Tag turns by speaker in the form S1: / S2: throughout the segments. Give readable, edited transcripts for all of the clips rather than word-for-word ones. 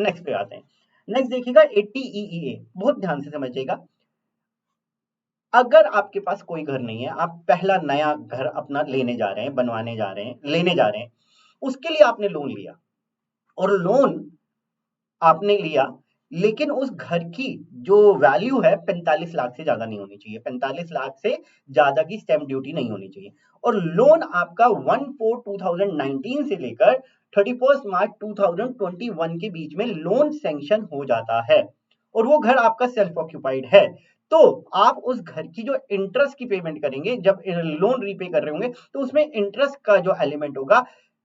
S1: Next पे आते हैं। नेक्स्ट देखिएगा 80EEA, बहुत ध्यान से समझिएगा। अगर आपके पास कोई घर नहीं है, आप पहला नया घर अपना लेने जा रहे हैं, बनवाने जा रहे हैं, लेने जा रहे हैं, उसके लिए आपने लोन लिया, और लोन आपने लिया, लेकिन उस घर की जो वैल्यू है 45 लाख से ज्यादा नहीं होनी चाहिए, 45 लाख से ज्यादा की स्टैंप ड्यूटी नहीं होनी चाहिए, और लोन आपका 1/4/2019 से लेकर 31 मार्च 2021 के बीच में लोन सैंक्शन हो जाता है, और वो घर आपका सेल्फ ऑक्यूपाइड है, तो आप उस घर की जो इंटरेस्ट की पेमेंट करेंगे, जब लोन रीपे कर रहे होंगे, तो उसमें इंटरेस्ट का जो एलिमेंट होगा,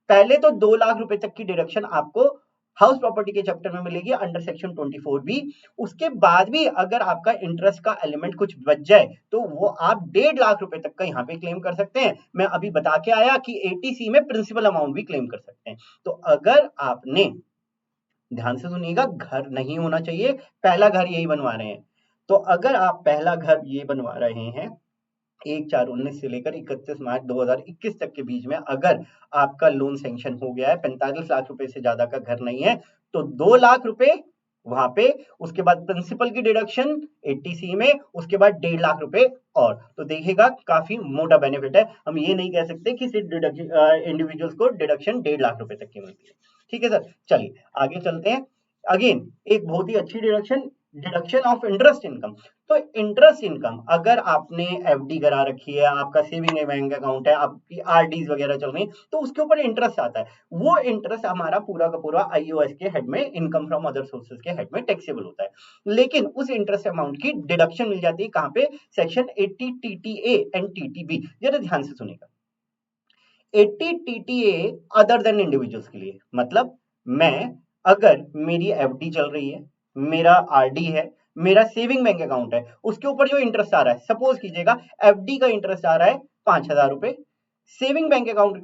S1: पहले तो 2 लाख रुपए तक की डिडक्शन आपको हाउस प्रॉपर्टी के चैप्टर में मिलेगी अंडर सेक्शन 24B। उसके बाद भी अगर आपका इंटरेस्ट का एलिमेंट कुछ बच जाए, तो वो आप 1.5 लाख रुपए तक का यहाँ पे क्लेम कर सकते हैं। मैं अभी बता के आया कि 80C में प्रिंसिपल अमाउंट भी क्लेम कर सकते हैं। तो अगर आपने, ध्यान से सुनिएगा, घर नहीं होना चाहिए, पहला घर यही बनवा रहे हैं, तो अगर आप पहला घर ये बनवा रहे हैं 1/4/19 से लेकर 31 मार्च 2021 तक के बीच में, अगर आपका लोन सैंक्शन हो गया है, 45 लाख रुपए से ज्यादा का घर नहीं है, तो 2 लाख रुपए वहां पे, उसके बाद प्रिंसिपल की डिडक्शन 80C में, उसके बाद 1.5 लाख रुपए, और तो देखिएगा काफी मोटा बेनिफिट है। हम ये नहीं कह सकते कि सिर्फ इंडिविजुअल्स को डिडक्शन 1.5 लाख रुपए तक की मिलती है। ठीक है सर, चलिए आगे चलते हैं। अगेन एक बहुत ही अच्छी deduction, deduction of interest income. तो इंटरेस्ट इनकम, अगर आपने एफडी करा रखी है, आपका सेविंग बैंक अकाउंट है, आपकी आरडीज वगैरह चल रही है, तो उसके ऊपर इंटरेस्ट आता है, वो इंटरेस्ट हमारा पूरा का पूरा आईओएस के हेड में, इनकम फ्रॉम अदर सोर्सेज के हेड में टैक्सेबल होता है, लेकिन उस इंटरेस्ट अमाउंट की डिडक्शन मिल जाती है कहां पे, सेक्शन 80 टीटीए एंड टीटीबी। जरा ध्यान से सुनिएगा, 80 टीटीए अदर देन इंडिविजुअल्स के लिए, मतलब मैं, अगर मेरी एफडी चल रही है, मेरा आरडी है, मेरा सेविंग बैंक अकाउंट है, उसके ऊपर जो इंटरेस्ट आ रहा है, सपोज कीजिएगा एफडी का इंटरेस्ट आ रहा है 5,000 रुपए, सेविंग बैंक अकाउंट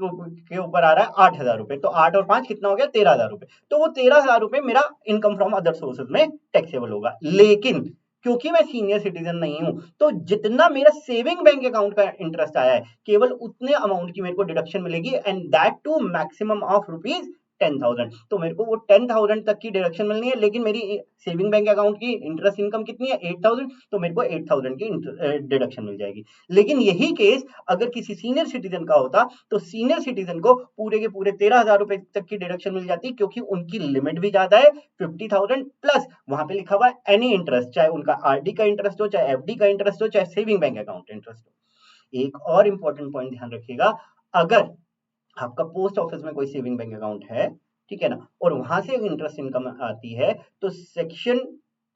S1: के ऊपर आ रहा है 8,000 रुपए, तो 8 और 5 कितना हो गया, 13,000 रुपए, तो वो 13,000 रुपए मेरा इनकम फ्रॉम अदर सोर्सेज में टैक्सेबल होगा। लेकिन क्योंकि मैं सीनियर सिटीजन नहीं हूं, तो जितना मेरा सेविंग बैंक अकाउंट का इंटरेस्ट आया है, केवल उतने अमाउंट की मेरे को डिडक्शन मिलेगी, and that too maximum of rupees 10,000। तो मेरे को वो 10,000 तक की डिडक्शन मिलनी है, लेकिन मेरी सेविंग बैंक अकाउंट की इंटरेस्ट इनकम कितनी है, 8,000, तो मेरे को 8,000 की डिडक्शन मिल जाएगी। लेकिन यही केस अगर किसी सीनियर सिटीजन का होता, तो सीनियर सिटीजन को पूरे के पूरे 13,000 रुपए तक की डिडक्शन मिल जाती, क्योंकि उनकी लिमिट भी ज्यादा है 50,000 प्लस, वहां पे लिखा हुआ है एनी इंटरेस्ट, चाहे उनका आरडी का इंटरेस्ट हो, चाहे एफडी का इंटरेस्ट हो, चाहे सेविंग बैंक अकाउंट इंटरेस्ट हो। एक और इंपॉर्टेंट पॉइंट ध्यान रखिएगा, अगर आपका पोस्ट ऑफिस में कोई सेविंग बैंक अकाउंट है, ठीक है ना, और वहां से इंटरेस्ट इनकम आती है, तो सेक्शन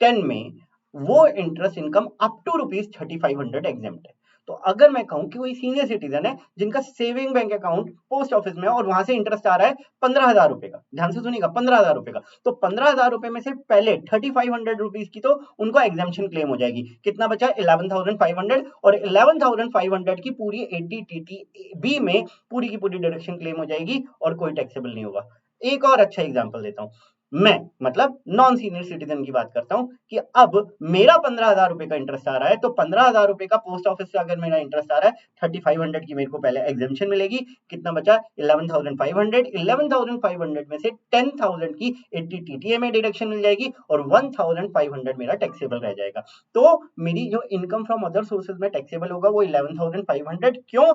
S1: 10 में वो interest income up to ₹3,500 exempt है। तो अगर मैं कहूं कि कोई सीनियर सिटीजन है जिनका saving bank account post office में है, और वहां से इंटरेस्ट आ रहा है 15,000 रुपए का, ध्यान से सुनिएगा 15,000 रुपए का, तो 15,000 रुपए में से पहले 3,500 रुपीज की तो उनको एग्जामेशन क्लेम हो जाएगी, कितना बचा 11,500, और 11,500 की पूरी 80 टीटी बी में पूरी की पूरी डिडक्शन क्लेम हो जाएगी, और कोई टैक्सेबल नहीं होगा। एक और अच्छा एग्जांपल देता हूं, मैं मतलब नॉन सीनियर सिटीजन की बात करता हूं, कि अब मेरा 15,000 रुपए का इंटरेस्ट आ रहा है, तो 15,000 रुपए का पोस्ट ऑफिस से अगर मेरा इंटरेस्ट आ रहा है, 3,500 की मेरे को पहले एग्जामेशन मिलेगी, कितना बचा 11,500, 11,500 में से 10,000 की 80 टीटीए में डिडक्शन मिल जाएगी, और 1,500 मेरा टैक्सेबल रह जाएगा। तो मेरी जो इनकम फ्रॉम अदर सोर्सेज में टैक्सेबल होगा वो 11,500, क्यों,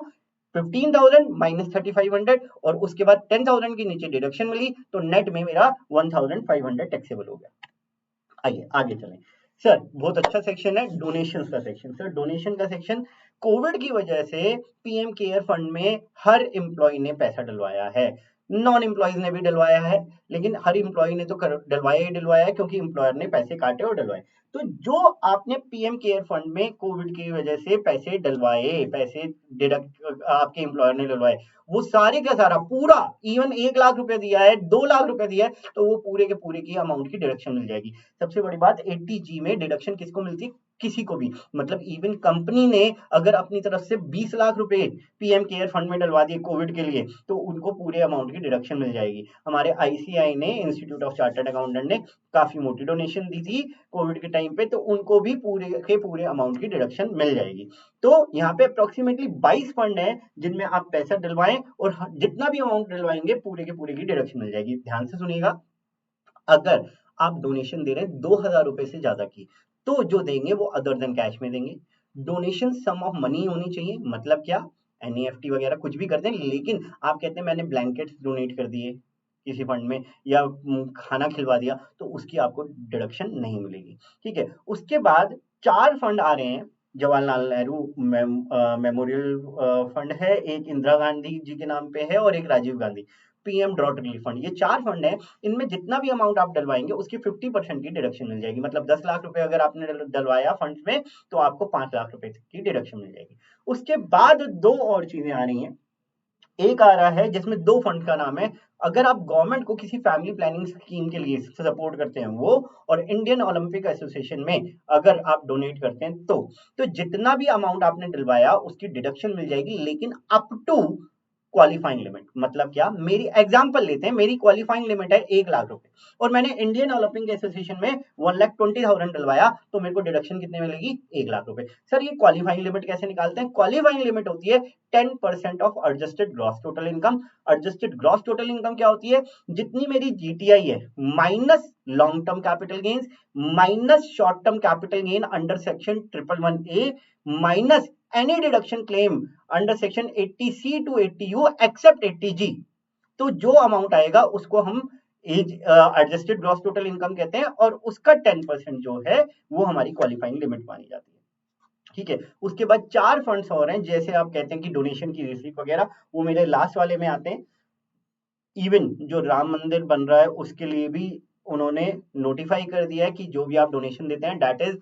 S1: 15,000 माइनस 3,500, और उसके बाद 10,000 की नीचे डिडक्शन मिली, तो नेट में मेरा 1,500 टैक्सेबल हो गया। आइए आगे चलें। सर बहुत अच्छा सेक्शन है डोनेशंस का सेक्शन। सर डोनेशन का सेक्शन, कोविड की वजह से पीएम केयर फंड में हर एम्प्लॉय ने पैसा डलवाया है, नॉन एम्प्लॉयज ने भी डलवाया है, लेकिन हर एम्प्लॉय ने तो डलवाया ही डलवाया है, क्योंकि एम्प्लॉयर ने पैसे काटे और डलवाए। तो जो आपने पीएम केयर फंड में कोविड की वजह से पैसे डलवाए, पैसे डिडक्ट आपके एम्प्लॉयर ने डलवाए, वो सारे का सारा पूरा, इवन 1 लाख रुपए दिया है, 2 लाख रुपए दिया है, तो वो पूरे के पूरे की अमाउंट की डिडक्शन मिल जाएगी। सबसे बड़ी बात 80G में डिडक्शन किसको मिलती, किसी को भी, मतलब इवन कंपनी ने अगर अपनी तरफ से 20 लाख रुपए पीएम केयर फंड में डलवा दिए कोविड के लिए, तो उनको पूरे अमाउंट की डिडक्शन मिल जाएगी। हमारे आईसीआई ने, इंस्टीट्यूट ऑफ चार्टर्ड अकाउंटेंट ने काफी मोटी डोनेशन दी थी कोविड के टाइम पे, तो उनको भी पूरे के पूरे अमाउंट की डिडक्शन मिल जाएगी। तो यहाँ पे अप्रोक्सीमेटली 22 फंड है जिनमें आप पैसा डलवाएं, और जितना भी अमाउंट डलवाएंगे पूरे के पूरे की डिडक्शन मिल जाएगी। ध्यान से सुनिएगा, अगर आप डोनेशन दे रहे हैं 2000 रुपए से ज्यादा की, तो जो देंगे वो अदर देन कैश में देंगे। डोनेशन सम ऑफ मनी होनी चाहिए, मतलब क्या, एनईएफटी वगैरह कुछ भी कर दें, लेकिन आप कहते हैं मैंने ब्लैंकेट्स डोनेट कर दिए किसी फंड में, या खाना खिलवा दिया, तो उसकी आपको डिडक्शन नहीं मिलेगी। ठीक है, उसके बाद 4 फंड आ रहे हैं, जवाहरलाल नेहरू मेमोरियल फंड है, एक इंदिरा गांधी जी के नाम पे है, और एक Rajiv Gandhi PM drought relief fund. ये 4 फंड है, इनमें जितना भी अमाउंट आप डलवाएंगे उसकी 50% की डिडक्शन मिल जाएगी। मतलब 10 लाख रुपए अगर आपने डलवाया फंड में, तो आपको 5 लाख रुपए की डिडक्शन मिल जाएगी। उसके बाद 2 और चीजें आ रही हैं। एक आ रहा है जिसमें 2 फंड का नाम है, अगर आप गवर्नमेंट को किसी फैमिली प्लानिंग स्कीम के लिए सपोर्ट करते हैं वो, और इंडियन ओलंपिक एसोसिएशन में अगर आप डोनेट करते हैं तो जितना भी अमाउंट आपने डलवाया उसकी डिडक्शन मिल जाएगी, लेकिन अप टू क्वालिफाइंग लिमिट। मतलब क्या, मेरी एग्जांपल लेते हैं, मेरी क्वालिफाइंग लिमिट है 1 लाख रुपए, और मैंने इंडियन ओलंपिक एसोसिएशन में 1,20,000 डलवाया, तो मेरे को डिडक्शन कितने मिलेगी, 1 लाख रुपए। सर ये क्वालिफाइंग लिमिट कैसे निकालते हैं? क्वालिफाइंग लिमिट होती है 10% of adjusted gross total income. Adjusted gross total income क्या होती है? जितनी मेरी जीटीआई है minus long term capital gains minus short term capital gain under section 111A minus any deduction claim under section 80C to 80U except 80G। तो जो amount आएगा उसको हम as adjusted gross total income कहते हैं, और उसका 10% जो है वो हमारी क्वालिफाइंग लिमिट मानी जाती है। ठीक है, उसके बाद 4 फंड्स और हैं, जैसे आप कहते हैं कि डोनेशन की रिसीट वगैरह, वो मेरे लास्ट वाले में आते हैं। इवन जो राम मंदिर बन रहा है उसके लिए भी उन्होंने नोटिफाई कर दिया है कि जो भी आप डोनेशन देते हैं, that is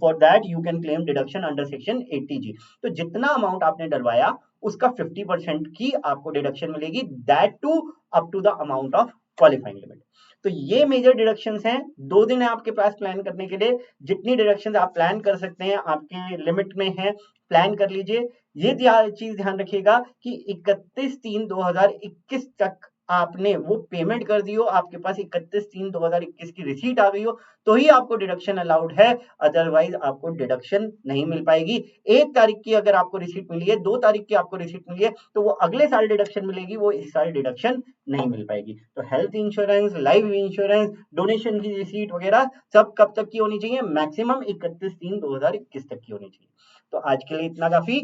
S1: for that you can claim deduction under section 80G। तो जितना अमाउंट आपने डलवाया उसका 50% की आपको डिडक्शन मिलेगी, that too up to the amount of qualifying limit. तो ये मेजर डिडक्शंस हैं। 2 दिन है आपके पास प्लान करने के लिए, जितनी डिडक्शंस आप प्लान कर सकते हैं आपके लिमिट में है, प्लान कर लीजिए। ये चीज ध्यान रखिएगा कि 31/3/2021 तक आपने वो पेमेंट कर दी हो, आपके पास 31/3/2021 की रिसीट आ गई हो, तो ही आपको डिडक्शन अलाउड है, अदरवाइज आपको डिडक्शन नहीं मिल पाएगी। 1 तारीख की अगर आपको रिसीट मिली है, 2 तारीख की आपको रिसीट मिली है, तो वो अगले साल डिडक्शन मिलेगी, वो इस साल डिडक्शन नहीं मिल पाएगी। तो health insurance, life insurance, donation की रिसीट वगैरह सब कब तक की होनी चाहिए? मैक्सिमम 31/3/2021 तक की होनी चाहिए। तो आज के लिए इतना काफी।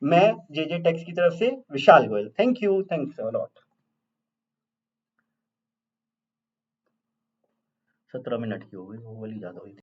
S1: मैं जेजे टेक्स की तरफ से Vishal Goyal, thank you, thanks a lot. 17 minute की हो गई, वो वाली ज्यादा हुई थी।